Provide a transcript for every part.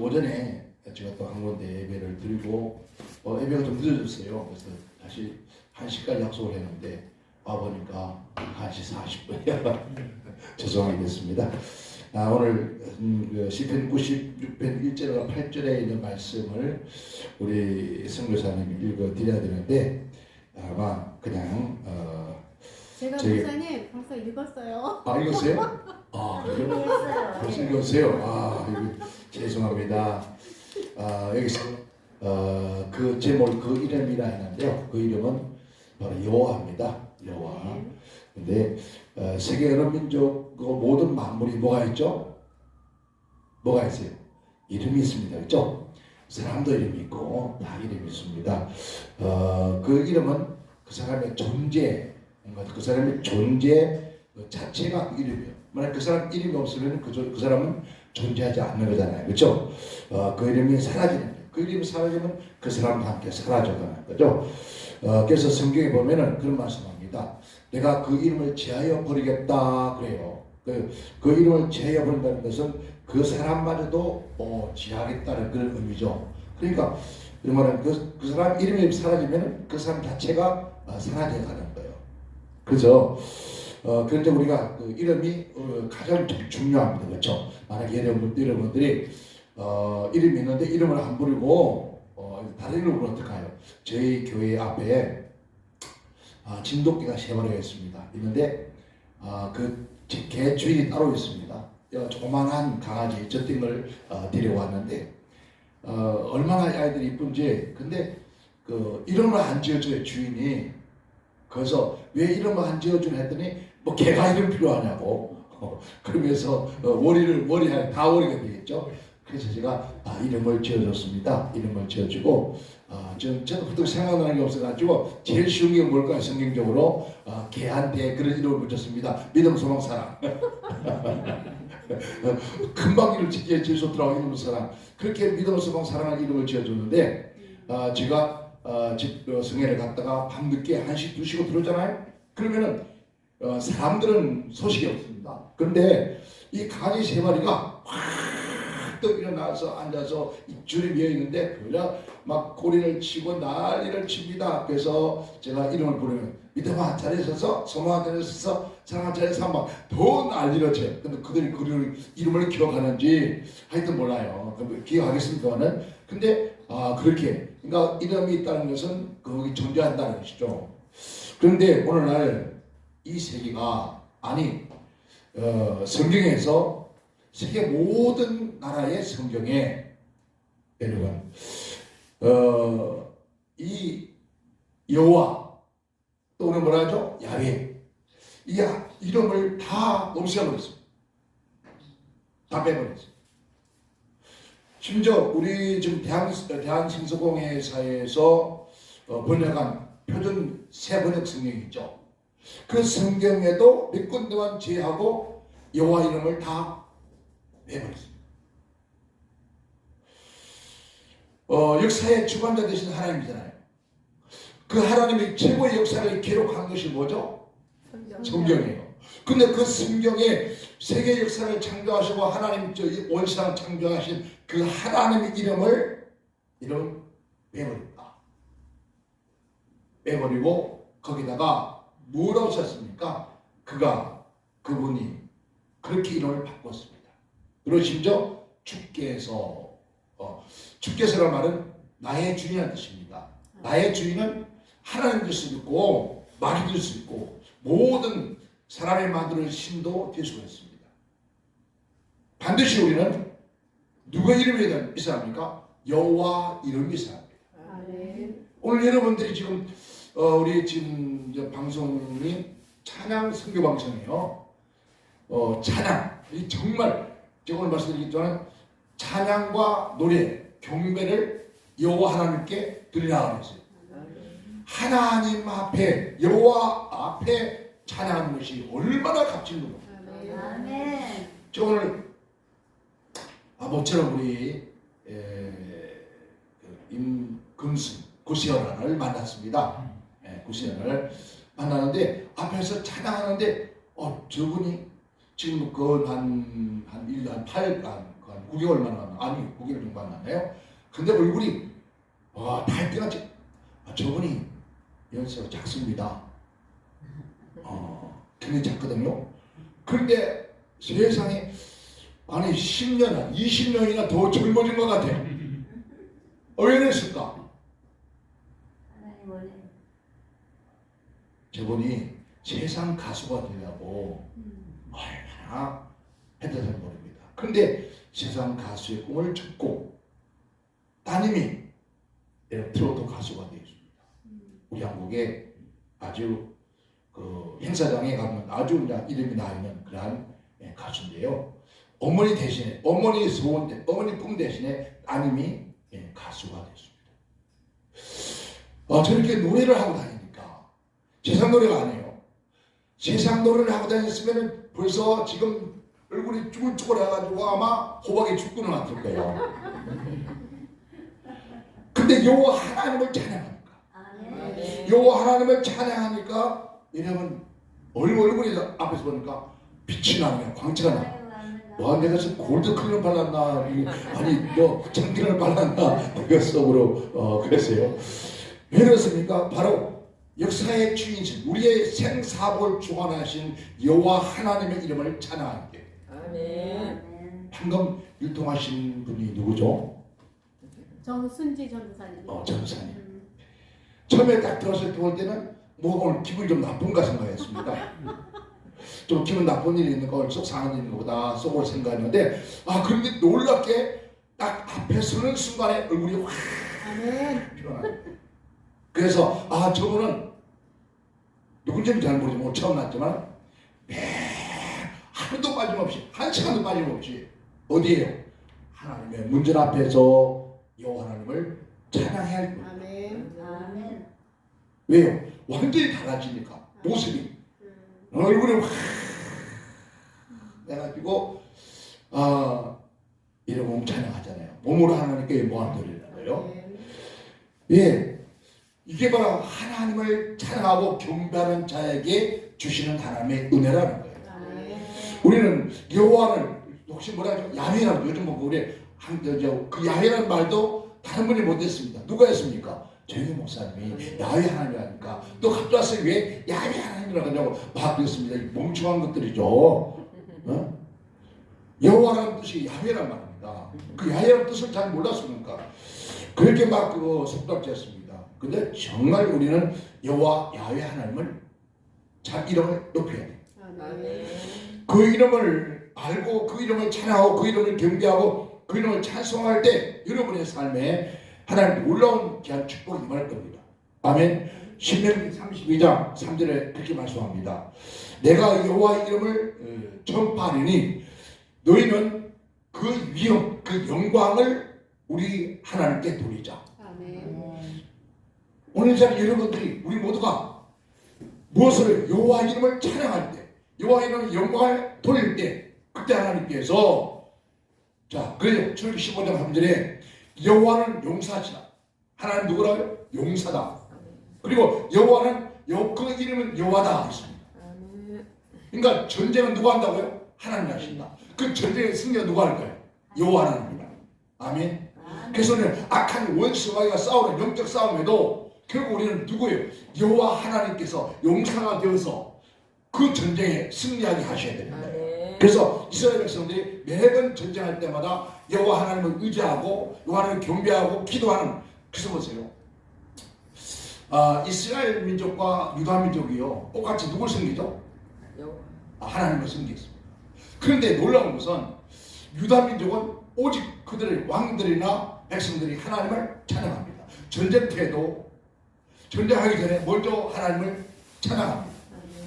오전에 제가 또 한 군데 예배를 드리고 예배가 좀 늦어졌어요. 그래서 다시 1시까지 약속을 했는데 와보니까 1시 40분이야. 죄송하게 됐습니다. 오늘 그 시편 96편 1절과 8절에 있는 말씀을 우리 선교사님이 읽어드려야 되는데 아마 그냥 제가 목사님 벌써 읽었어요. 읽었어요? 그래요? 벌써 읽었어요? 이거 죄송합니다. 여기서 그 제목, 그 이름이라 했는데요. 그 이름은 바로 여호와입니다. 여호와. 근데 세계 여러 민족 그 모든 만물이 뭐가 있죠? 뭐가 있어요? 이름이 있습니다. 그렇죠? 사람도 이름이 있고 다 이름이 있습니다. 그 이름은 그 사람의 존재, 그 사람의 존재 자체가 그 이름이에요. 만약 그 사람 이름이 없으면 그 사람은 존재하지 않는 거잖아요. 그렇죠? 그 이름이 사라지는 거예요. 그 이름이 사라지면 그 사람과 함께 사라져가는 거죠. 그래서 성경에 보면은 그런 말씀합니다. 내가 그 이름을 제하여 버리겠다 그래요. 그 이름을 제하여 버린다는 것은 그 사람마저도 제하겠다는 그런 의미죠. 그러니까 이 말은 그 사람 이름이 사라지면 그 사람 자체가 사라져가는 거예요. 그래서 그런데 우리가 그 이름이 가장 중요합니다. 그렇죠? 만약 여러분들이 이름이 있는데 이름을 안 부르고 다른 이름으로 어떡해요? 저희 교회 앞에 진돗개가 3마리가 있습니다. 있는데 개 주인이 따로 있습니다. 조그만한 강아지 젖띵을 데려왔는데 얼마나 아이들이 이쁜지. 근데 그 이름을 안 지어줘요, 주인이. 그래서 왜 이름을 안 지어주냐 했더니 뭐 개가 이름 필요하냐고. 그러면서 머리에 다 워리가 되겠죠. 그래서 제가 이름을 지어줬습니다. 이름을 지어주고 저는 그때 생각나는 게 없어가지고 제일 쉬운 게 뭘까요? 성경적으로 개한테 그런 이름을 붙였습니다. 믿음, 소망, 사랑. 금방 이름 짓기에 제일 좋더라고. 이름, 사랑. 그렇게 믿음, 소망, 사랑을 이름을 지어줬는데 제가 집 성회를 갔다가 밤늦게 1시, 2시고 들어오잖아요. 그러면은 사람들은 소식이 없습니다. 그런데 이 강아지 3마리가 확 또 일어나서 앉아서 입줄이 비어 있는데 그냥 막 고리를 치고 난리를 칩니다. 그래서 제가 이름을 부르면 믿음아 자리에 서서, 소망아 자리에 서서, 사랑아 자리에 서서 막 더 난리를 쳐요. 근데 그들이 그 이름을 기억하는지 하여튼 몰라요. 기억하겠습니까는. 근데 그렇게 그러니까 이름이 있다는 것은 거기 존재한다는 것이죠. 그런데 오늘날 이 세계가 성경에서 세계 모든 나라의 성경에 여러분 이 여호와 또는 뭐라 하죠? 야훼 이 이름을 다 없애버렸습니다. 다 빼버렸습니다. 심지어 우리 지금 대한성서공회사에서 번역한 표준 새번역 성경이 있죠. 그 성경에도 몇 군데만 제하고 여호와 이름을 다 빼버렸습니다. 역사의 주관자 되신 하나님이잖아요. 그 하나님이 최고의 역사를 기록한 것이 뭐죠? 성경이에요. 근데 그 성경에 세계 역사를 창조하시고 하나님 온 세상을 창조하신 그 하나님의 이름을 빼버렸다. 빼버리고 거기다가 뭐라고 썼습니까? 그분이 그렇게 이름을 바꿨습니다. 그리고 심지어 주께서라는 말은 나의 주인이라는 뜻입니다. 나의 주인은 하나님 될 수 있고 말이 될 수 있고 모든 사람이 만드는 신도 될 수가 있습니다. 반드시 우리는 누구의 이름이 있어야 합니까? 여호와 이름이 있어야 합니다. 오늘 여러분들이 지금 우리 지금 방송이 찬양 선교 방송이에요. 찬양 이 정말 제가 오늘 말씀드리겠지만 찬양과 노래 경배를 여호와 하나님께 드리라 그랬어요. 하나님 앞에 여호와 앞에 찬양하는 것이 얼마나 값진 일입니까? 저 오늘 모처럼 우리 임금순 구시연을 만났습니다. 구시연을 만나는데 앞에서 찬양하는데 저분이 지금 한 1년 8간 한 9개월 만에 아니 9개월 정도 만나네요. 근데 얼굴이 달때같이 저분이 연세가 작습니다. 굉장히 작거든요. 그런데 세상에 아니 10년, 20년이나 더 젊어진 것 같아. 왜 그랬을까? 하나님 원해. 저분이 세상 가수가 되려고 얼마나 했는지 모릅니다. 그런데 세상 가수의 꿈을 접고 따님이 트로트 가수가 되었습니다. 우리 한국에 아주 그 행사장에 가면 아주 이름이 나 있는 그러한 가수인데요. 어머니 대신에 어머니 소원, 어머니 꿈 대신에 따님이 가수가 됐습니다. 저렇게 노래를 하고 다니니까 세상 노래가 아니에요. 세상 노래를 하고 다녔으면 벌써 지금 얼굴이 쭈글쭈글해가지고 아마 호박에 죽고는 왔을 거예요. 근데 요 하나님을 찬양하니까, 아멘. 요 하나님을 찬양하니까 왜냐면 얼굴이 앞에서 보니까 빛이 나네요. 광채가 나. 와, 내가 지금 골드 크림을 발랐나? 아니, 너 참기름을 발랐나? 그거 속으로 그랬어요. 왜 그렇습니까? 바로 역사의 주인이신 우리의 생사복을 주관하신 여호와 하나님의 이름을 찬양할 때. 아멘. 방금 일통하신 분이 누구죠? 정순지 전도사님. 전도사님. 처음에 딱 들었을 때 볼 때는 뭐 오늘 기분이 좀 나쁜가 생각했습니다. 좀 기분 나쁜 일이 있는 거, 속상한 일이 있는 것보다 속으로 생각했는데 그런데 놀랍게 딱 앞에 서는 순간에 얼굴이 확 피어나요. 그래서 저분은 누군지는 잘 모르지만 처음 났지만 하루도 빠짐없이 한 시간도 빠짐없이 어디에요? 하나님의 문전 앞에서 여호와 하나님을 찬양해야 할 거예요. 아멘. 아멘. 왜요? 완전히 달라지니까 모습이 얼굴이 확 해가지고 이런 몸 찬양하잖아요. 몸으로 하나님께 영광을 드리는 거예요. 예, 이게 바로 하나님을 찬양하고 경배하는 자에게 주시는 하나님의 은혜라는 거예요. 우리는 여호와를 혹시 뭐라 하죠? 야훼라고 요즘 보고 우리 그 야훼라는 말도 다른 분이 못했습니다. 누가 했습니까? 정희 목사님이 야훼 하나님이라니까 또 갑자기 와서 왜 야훼 하나님이라고 하냐고 막 그랬습니다. 멍청한 것들이죠. 여호와라는 뜻이 야훼란 말입니다. 그 야훼라는 뜻을 잘 몰랐습니까? 그렇게 막 속닥쳤습니다. 근데 정말 우리는 여호와 야훼 하나님을 잘 이름을 높여야 돼요. 그 이름을 알고 그 이름을 찬양하고 그 이름을 경배하고 그 이름을 찬송할 때 여러분의 삶에 하나님 놀라운 귀한 축복이 임할 겁니다. 아멘. 신명기 32장 3절에 그렇게 말씀합니다. 내가 여호와의 이름을 전파하리니 너희는 그 위엄 그 영광을 우리 하나님께 돌리자. 아멘. 오늘 날 여러분들이 우리 모두가 무엇을 여호와의 이름을 찬양할 때 여호와의 이름을 영광을 돌릴 때 그때 하나님께서 그래요. 출애굽기 15장 3절에 여호와는 용사시다. 하나님 누구라고요? 용사다. 그리고 여호와는 그 이름은 여호와다 했습니다. 그러니까 전쟁은 누가 한다고요? 하나님이 하신다. 그 전쟁의 승리는 누가 할까요? 여호와 하나님입니다. 아멘. 그래서 우리는 악한 원수와가 싸우는 영적 싸움에도 결국 우리는 누구예요? 여호와 하나님께서 용사가 되어서 그 전쟁에 승리하게 하셔야 되는 거예요. 그래서 이스라엘 백성들이 매번 전쟁할 때마다 여호와 하나님을 의지하고 여호와 하나님을 경배하고 기도하는. 그래서 보세요. 이스라엘 민족과 유다 민족이요 똑같이 누굴 섬기죠? 하나님을 섬기겠습니다. 그런데 놀라운 것은 유다 민족은 오직 그들의 왕들이나 백성들이 하나님을 찬양합니다. 전쟁터에도 전쟁하기 전에 먼저 하나님을 찬양합니다.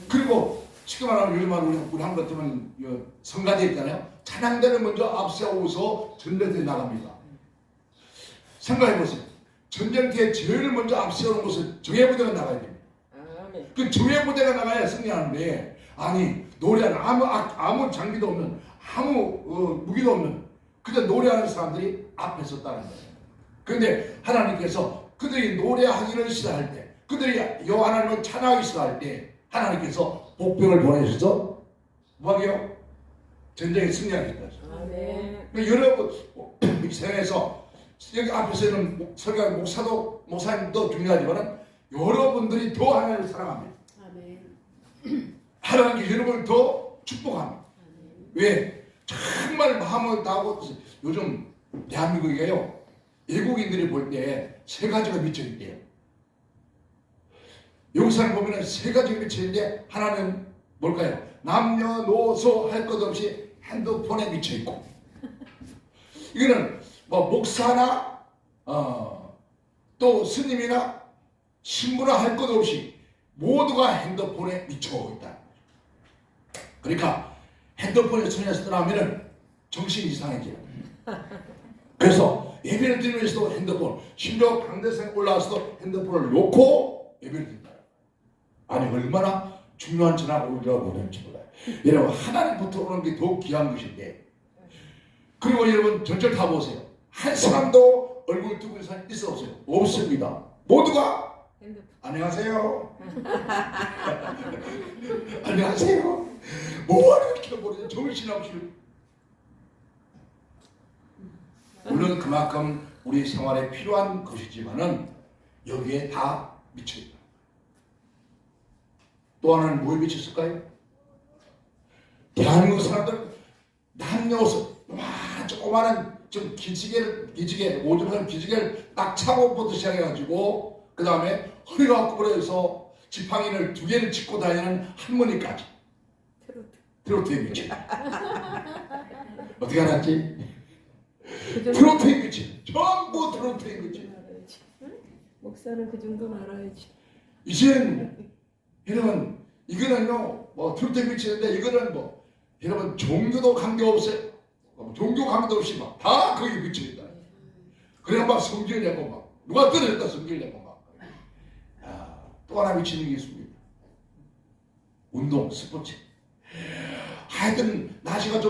그리고 쉽게 말하면 요즘 우리 한국 같으면 성가대 있잖아요. 찬양대를 먼저 앞세워서 전쟁터에 나갑니다. 생각해보세요. 전쟁터에 제일 먼저 앞세우는 곳은 정예부대가 나가야 됩니다. 그 정예부대가 나가야 승리하는데 노래하는 아무 장비도 없는 아무 무기도 없는 그저 노래하는 사람들이 앞에 섰다는 거예요. 그런데 하나님께서 그들이 노래하기를 시작할 때 그들이 여호와 하나님을 찬양하기 시작할 때 하나님께서 복병을 보내셔서 뭐하게요? 전쟁에 승리하겠다. 아멘. 여러분 이 세상에서 여기 앞에서 있는 설교 목사도 목사님도 중요하지만 여러분들이 더 하나님을 사랑합니다. 아멘. 하나님께 여러분을 더 축복합니다. 아멘. 왜? 정말 마음을 다하고 요즘 대한민국이가요 외국인들이 볼 때 세 가지가 미쳐 있대요. 영상을 보면 세 가지가 미쳐 있는데 하나는 뭘까요? 남녀노소 할 것 없이 핸드폰에 미쳐 있고, 이거는 뭐 목사나 또 스님이나 신부나 할 것 없이 모두가 핸드폰에 미쳐 있다. 그러니까 핸드폰에 손에서 떠나면은 정신이 이상해져요. 그래서 예배를 드리면서도 핸드폰, 심지어 강대상에 올라와서도 핸드폰을 놓고 예배를 드린다. 아니 얼마나 중요한 전화가 오려고 그러는지 몰라요. 여러분 하나님부터 오는 게 더 귀한 것인데, 그리고 여러분 전철 타보세요. 한 사람도 얼굴 두고 있는 사람이 있어 없어요? 없습니다. 모두가 핸드폰. 안녕하세요. 안녕하세요. 뭐 이렇게 모르는 정신없이. 물론 그만큼 우리 생활에 필요한 것이지만은 여기에 다 미쳐있다. 또 하나는 뭐에 미쳤을까요? 대한민국 사람들 남녀노소 조그마한 좀 기지개 오줌한 기지개를 딱 차고부터 시작해가지고 그 다음에 허리가 구부러져서 지팡이를 2개를 짚고 다니는 할머니까지 트로트에 미쳐. 어떻게 알았지? 트로트에 미쳐. 전부 트로트에 미쳐. 목사는 그 정도는 알아야지. 이젠 여러분 이거는요 뭐 트로트에 미치는데 이거는 뭐 여러분 종교도 관계없어요. 종교 관계도 없이 막 다 거기 미쳐있다. 그래 막 성질 내고 막 누가 떨어졌다 성질 내고 막. 또 하나 미치는 게 있습니다. 운동, 스포츠. 하여튼 날씨가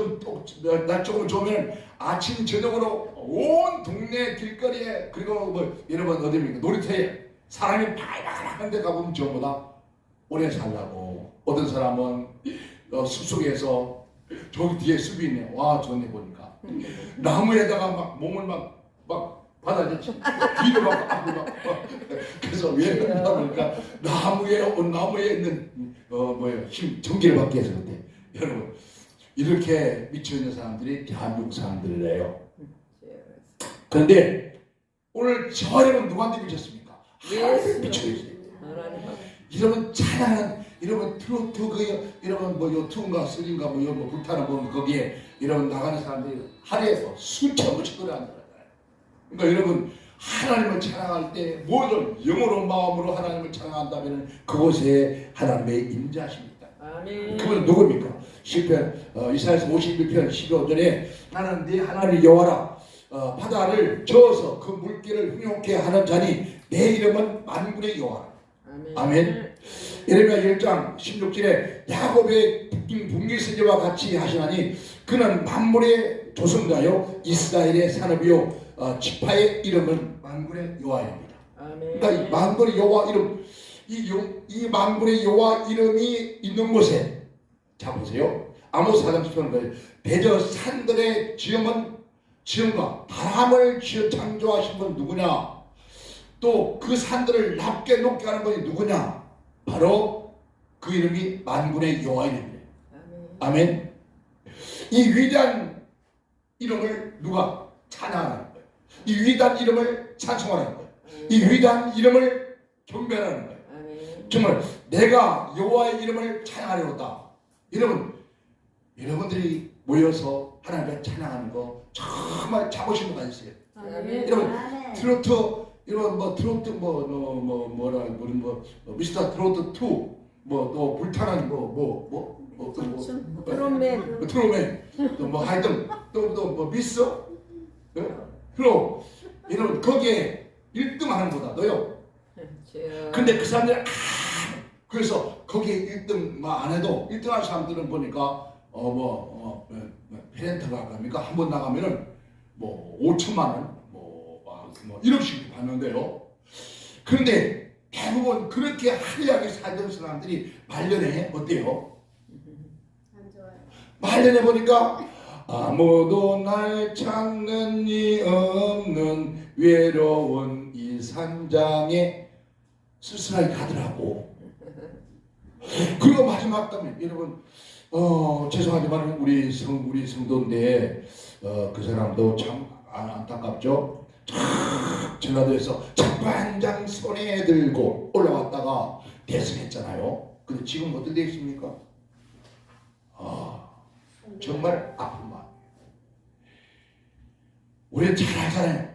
날 조금 좋으면 아침 저녁으로 온 동네 길거리에 그리고 뭐 여러분 어디입니까 놀이터에 사람이 발발한데 가보면 전부 다 오래 살라고. 어떤 사람은 숲속에서 저기 뒤에 숲이 있네. 와 좋네 보니까 나무에다가 막 몸을 막 받아줬지. 뒤로 막 그래서 왜 그런가 보니까 나무에 있는 힘 전기를 받기 위해서 그때. 여러분 이렇게 미쳐있는 사람들이 대한민국 사람들이래요. 그런데 오늘 저녁은 누구한테 미쳤습니까? 하나님께 미쳐있어요. 여러분 찬양은 여러분 트로트 여러분 뭐 요투인가 쓰린가 뭐 불타는 뭐 거기에 여러분 나가는 사람들이 하루에 수천 번씩 노래한다. 그러니까 여러분 하나님을 찬양할 때 모든 영으로 마음으로 하나님을 찬양한다면 그곳에 하나님의 임재하십니다. 아멘. 그건 누굽니까? 시편 이사야서 51편 15절에 나는 네 하나님 여호와라. 바다를 저어서 그 물길을 흥용케 하는 자니 내 이름은 만군의 여호와라. 아멘. 예레미야 1장 16절에 야곱의 분깃세제와 같이 하시나니 그는 만물의 조성자요 이스라엘의 산업이요 지파의 이름은 만군의 여호와입니다. 그러니까 이 만군의 여호와 이름 이 만군의 여호와 이름이 있는 곳에 자 보세요. 아모스 4장 10절은 거예요. 대저 산들의 지음과 바람을 지어 창조하신 분 누구냐? 또 그 산들을 낮게 높게 하는 분이 누구냐? 바로 그 이름이 만군의 여호와 이름이에요. 아멘. 이 위대한 이름을 누가 찬양하는 거예요? 이 위대한 이름을 찬송하는 거예요. 이 위대한 이름을 경배하는 거예요. 정말 내가 여호와의 이름을 찬양하려다. 여러분들이 모여서 하나님을 찬양하는 거 정말 자부심을 가지세요. 여러분 트로트 이런 뭐 트로트 미스터 트로트 2 또 불타는 트로맨 또 뭐 하여튼 또 미스 프로 이런 거기에 1등 하는 거다도요. 근데 그 사람들 그래서 거기에 1등 안 해도 1등 하는 사람들은 보니까 페렌트가 그럽니까 한 번 나가면은 뭐 5천만 원 뭐 1억씩 받는데요. 그런데 대부분 그렇게 한리하게 살던 사람들이 말년에 어때요? 안 좋아요. 말년에 보니까 아무도 날 찾는 이 없는 외로운 이 산장에 쓸쓸하게 가더라고. 그리고 마지막 다음에 여러분 죄송하지만 우리 성도인데 그 사람도 참 안타깝죠. 전라도에서 장반장 손에 들고 올라왔다가 대승했잖아요. 근데 지금 어떻게 되어 있습니까? 정말 아픈 마음. 우리 잘 알잖아요.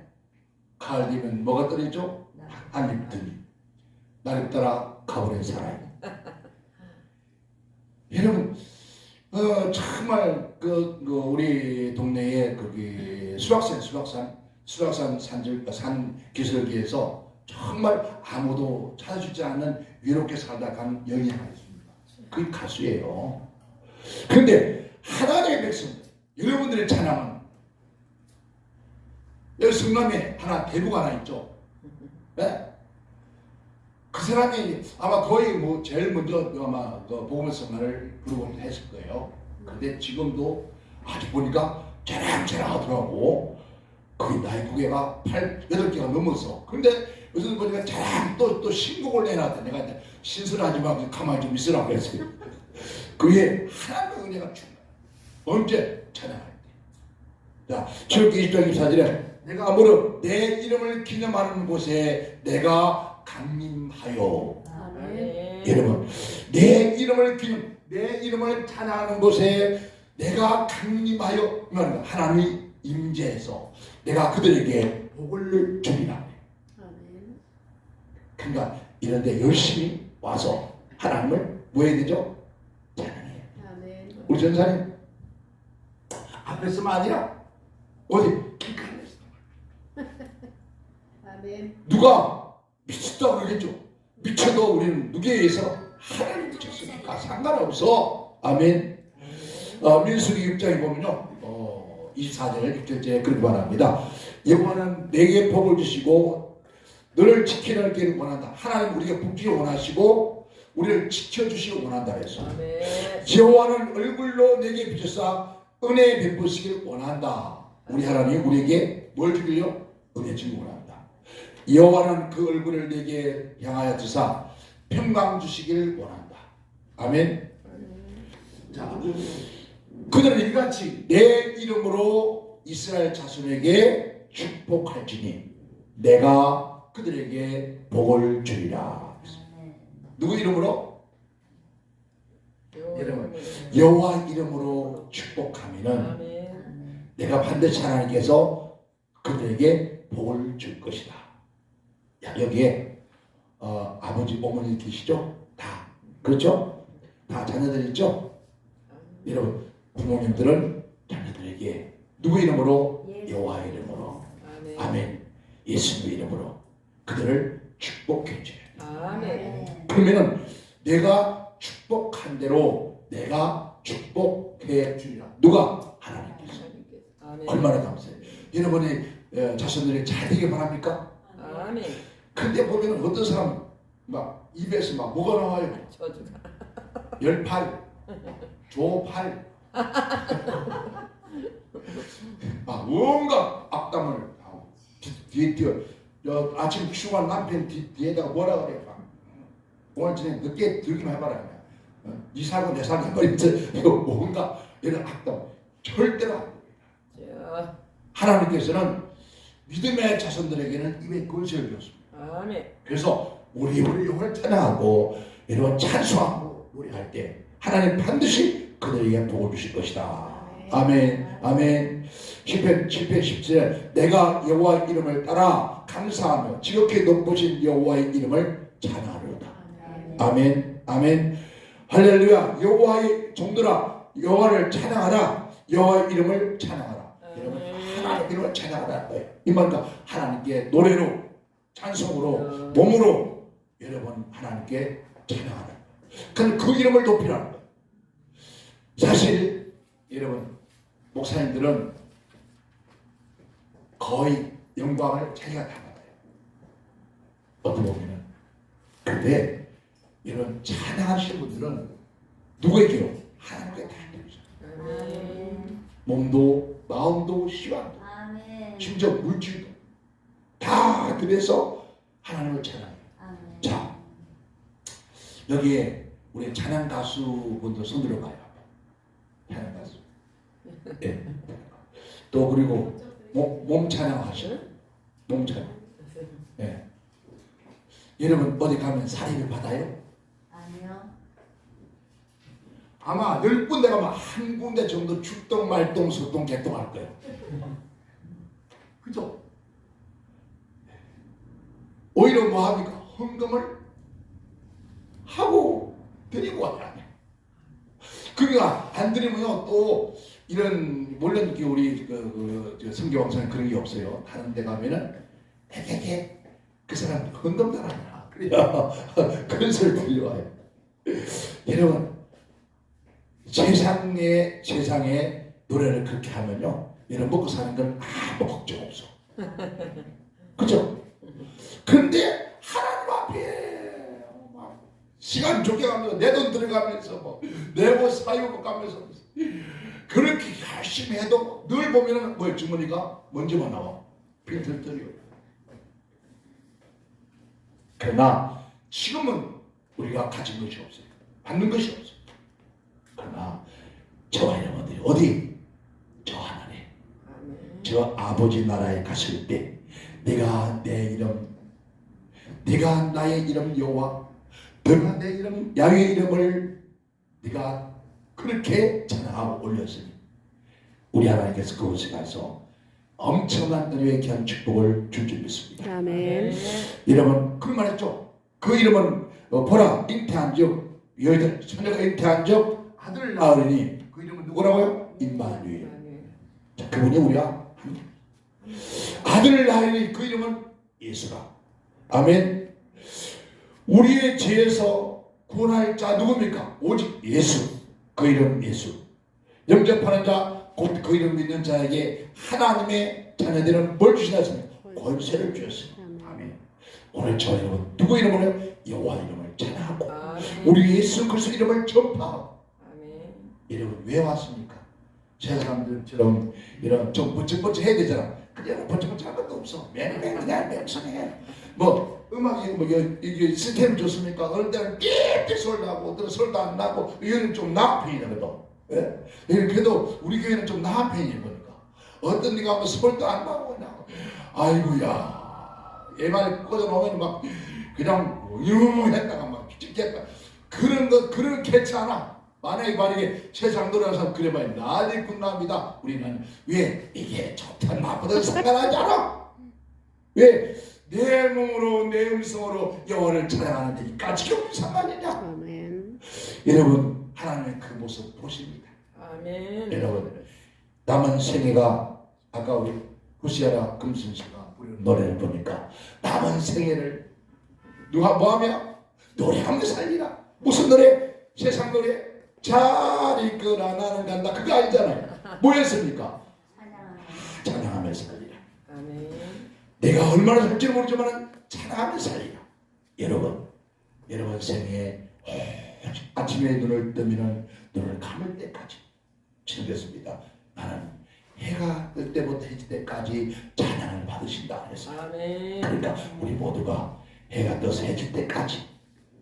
가을 되면 뭐가 떨어지죠? 한잎들이 나를 따라 가버린 사람. 여러분, 정말 우리 동네에 거기 수락산 산 기슭에서 정말 아무도 찾아주지 않는 외롭게 살다 간 여인이 하나 있습니다. 그 가수예요. 그런데 하나님의 백성, 여러분들의 찬양은 여기 성남에 하나 대부가 하나 있죠. 네? 그 사람이 아마 거의 뭐 제일 먼저 아마 그 복음의 성가를 부르고 했을 거예요. 근데 지금도 아직 보니까 자랑하더라고. 거의 나이 무게가 8개가 넘었어. 근데 요즘 보니까 자랑 또 신곡을 내놨대. 내가 신선하지 마, 가만히 좀 있으라고 했어요. 그게 하나님의 은혜가 충만. 언제 찬양할 때. 자, 출애굽기 20장 24절에 내가 무릇 내 이름을 기념하는 곳에 내가 강림하여. 아멘. 여러분, 내 이름을 찬양하는 곳에 내가 강림하여 말합니다. 하나님이 임재해서 내가 그들에게 복을 주리라. 아멘. 그러니까 이런데 열심히 와서 하나님을 뭐 해야 되죠? 찬양해요. 아멘. 우리 전사님 앞에서만 아니라 어디 길가에서 아멘. 누가 미쳤다고 그러겠죠. 미쳐도 우리는 누구에 의해서 하나님 미쳤으니까 상관없어. 아멘. 민수기 6장에 보면요 24절 6절째 그렇게 말합니다. 여호와는 내게 복을 주시고 너를 지키는 길을 원한다. 하나님 우리가 복지를 원하시고 우리를 지켜주시길 원한다 그래서 여호와는 얼굴로 내게 비춰사 은혜 베푸시길 원한다. 우리 하나님 우리에게 뭘 주길요? 은혜 주길 원한다. 여호와는 그 얼굴을 내게 향하여 두사 평강 주시길 원한다. 아멘. 자, 그들은 이같이 내 이름으로 이스라엘 자손에게 축복할지니 내가 그들에게 복을 주리라. 누구 이름으로? 여러분, 여호와 이름으로 축복하면은 내가 반드시 하나님께서 그들에게 복을 줄 것이다. 여기에 아버지, 어머니 계시죠? 다 그렇죠? 다 자녀들 있죠? 여러분, 부모님들은 자녀들에게 누구 이름으로? 여호와 이름으로. 아멘. 예수님 이름으로 그들을 축복해 주라. 아멘. 그러면은 내가 축복한 대로 내가 축복해 주리라. 누가? 하나님께서. 아멘. 얼마나 감사해요. 여러분이 자손들이 잘 되길 바랍니까? 아멘. 근데 보면 어떤 사람 막 입에서 막 뭐가 나와요? 저주가. 열팔, 조팔, 막 온갖 악담을 하고 뒤에 뛰어. 아침 출근 남편 뒤에다가 뭐라 그래? 오늘 저녁 늦게 들기만 해봐라. 네 살고 내 살고 해버리면서 온갖 이런 악담 절대로 안 됩니다. 하나님께서는 믿음의 자손들에게는 입에 권세를 줬습니다. 아멘. 그래서 우리 영혼을 찬양하고 여러분 찬송하고 노래할 때 하나님 반드시 그들에게 복을 주실 것이다. 아멘. 아멘. 10편 10절 내가 여호와 이름을 따라 감사하며 지극히 높으신 여호와의 이름을 찬양하리로다. 아멘. 아멘. 할렐루야. 여호와의 종들아 여호와를 찬양하라. 여호와의 이름을 찬양하라. 여러분 하나님의 이름을 찬양하라. 이 말과 하나님께 노래로 찬송으로 몸으로 여러분 하나님께 찬양하라. 그 이름을 높이라는 거예요. 사실 여러분 목사님들은 거의 영광을 자기가 다 받아요. 어떻게 보면은. 근데 이런 찬양하시는 분들은 누구에게요? 하나님께 다 드리죠. 아멘. 몸도 마음도 시간도 아멘. 심지어 물질도 다 그래서 하나님을 찬양해요. 아멘. 자, 여기에 우리 찬양 가수분들 손 들어봐요. 찬양 가수. 예. 또 그리고 몸 찬양하셔. 몸 찬양. 예. 여러분 어디 가면 사례를 받아요? 아니요. 아마 10군데 가면 한 군데 정도 축동, 말동, 소동, 개동할 거예요. 그죠? 오히려 뭐 합니까? 헌금을 하고 드리고 와야 돼. 그러니까 안 드리면요 또 이런 물론 우리 저 성경왕성에 그런 게 없어요. 다른 데 가면은 대개 그 사람 헌금 달아나 그래요. 그런 소리 들려와요. 여러분 세상에 노래를 그렇게 하면요 여러분 먹고 사는 건 아무 걱정 없어. 그죠? 근데 하나님 앞에 막 시간 쫓겨가면서 내 돈 들어가면서 뭐 내 옷 사입고 가면서 그렇게 열심히 해도 늘 보면은 뭐 주머니가 먼저만 나와 빈털털이요. 그러나 지금은 우리가 가진 것이 없어요. 받는 것이 없어요. 그러나 저와 여러분들이 어디 저 하나님 저 아버지 나라에 갔을 때 내가 내 이름 네가 나의 이름 여호와 너가 내 이름 야훼의 이름을 네가 그렇게 찬양하고 올렸으니 우리 하나님께서 그곳에 가서 엄청난 은혜의 귀한 축복을 줄 줄 믿습니다. 아멘. 여러분 그 말했죠. 그 이름은 보라 잉태한 즉 여자 처녀가 잉태한 즉 아들 낳으리니 그 이름은 누구라고요? 임마누엘. 자, 그분이 우리가 함께 아들을 낳으리니 그 이름은 예수라. 아멘. 우리의 죄에서 구원할 자 누굽니까? 오직 예수. 그 이름 예수. 영접하는 자 곧 그 이름 믿는 자에게 하나님의 자녀들은 뭘 주시나습니까? 권세를 주셨습니다. 아멘. 오늘 저 여러분 누구 이름으로 여호와 이름을 찬양하고 우리 예수 그리스도 이름을 전파하고. 여러분 왜 왔습니까? 제 사람들처럼 이런 좀 번쩍번쩍 해야 되잖아. 그냥 번쩍번쩍 할 것도 없어. 매일매일 그냥 맹성해. 뭐 음악이 뭐 이게 시스템 좋습니까? 어느 때는 삐삐 소리 나고 어떤 소리도 안 나고 이거는 좀 나은 편이거든. 예? 그래도 우리 교회는 좀 나은 편이에요 보니까. 어떤 데가 뭐 소리도 안 나고 그냥 아이고야 얘말 꽂아놓으면 막 그냥 유했다가 막 찍겠다. 그런 거 그런 괜찮아. 만약에 세상 돌아서 그래봐야 난리꾼납니다. 우리는 왜 이게 좋다 나쁘다 상관하지 않아. 왜 내 몸으로 내 음성으로 여호와를 찬양하는데 이까지 무슨 상관이냐. 아멘. 여러분 하나님의 그 모습 보십니다. 아멘. 여러분 남은 생애가 아까 우리 후시아라 금순 씨가 부르는 노래를 보니까 남은 생애를 누가 뭐하며 노래하며 살리라. 무슨 노래? 세상 노래? 잘 이끌어 나는 간다 그거 아니잖아요. 뭐였습니까? 찬양하며 살리라. 아멘. 내가 얼마나 살지는 모르지만 찬양하며 살리라. 여러분 생애에 아침에 눈을 뜨면 눈을 감을 때까지 즐겼습니다. 나는 해가 뜰 때부터 해질 때까지 찬양을 받으신다 그랬어요. 아멘. 그러니까 우리 모두가 해가 떠서 해질 때까지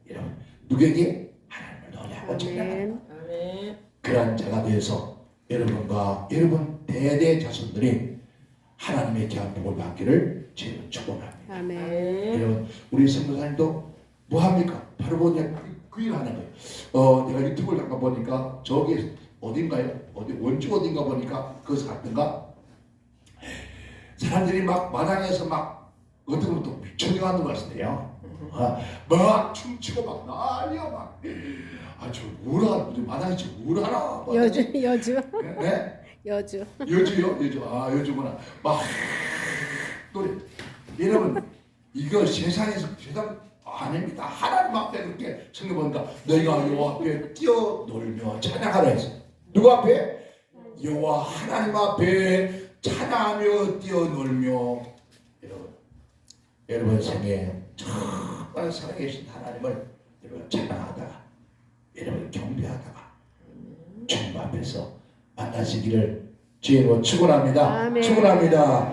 여러분 누구에게 하나님을 노래하고 찬양하는 아멘. 그런 자가 되어서 여러분과 여러분 대대 자손들이 하나님의 귀한 복을 받기를 주님은 축복합니다. 아멘. 여러분 우리 선교사님도 뭐 합니까? 바로 그냥 그 일 하는 거예요. 내가 유튜브를 잠깐 보니까 저기 어딘가요? 원주 어딘가 보니까 거기서 갔던가 사람들이 막 마당에서 막 어떤 것도 미쳐가는 것 같은데요. 막 춤추고 막 난리야 막. 저 뭐라 마당에 저 뭐라나. 여주. 네? 여주. 여주요? 여주구나. 막 노래. 여러분 이거 세상 아닙니다. 하나님 앞에 그렇게 성경 보니까 너희가 여호와 앞에 뛰어놀며 찬양하라 했어요. 누구 앞에? 여호와 하나님 앞에 찬양하며 뛰어놀며. 여러분 생에 정말 살아계신 하나님을 여러분 찬양하다가 여러분 경배하다가 주님 앞에서 만나시기를 주님으로 축원합니다. 아멘. 축원합니다.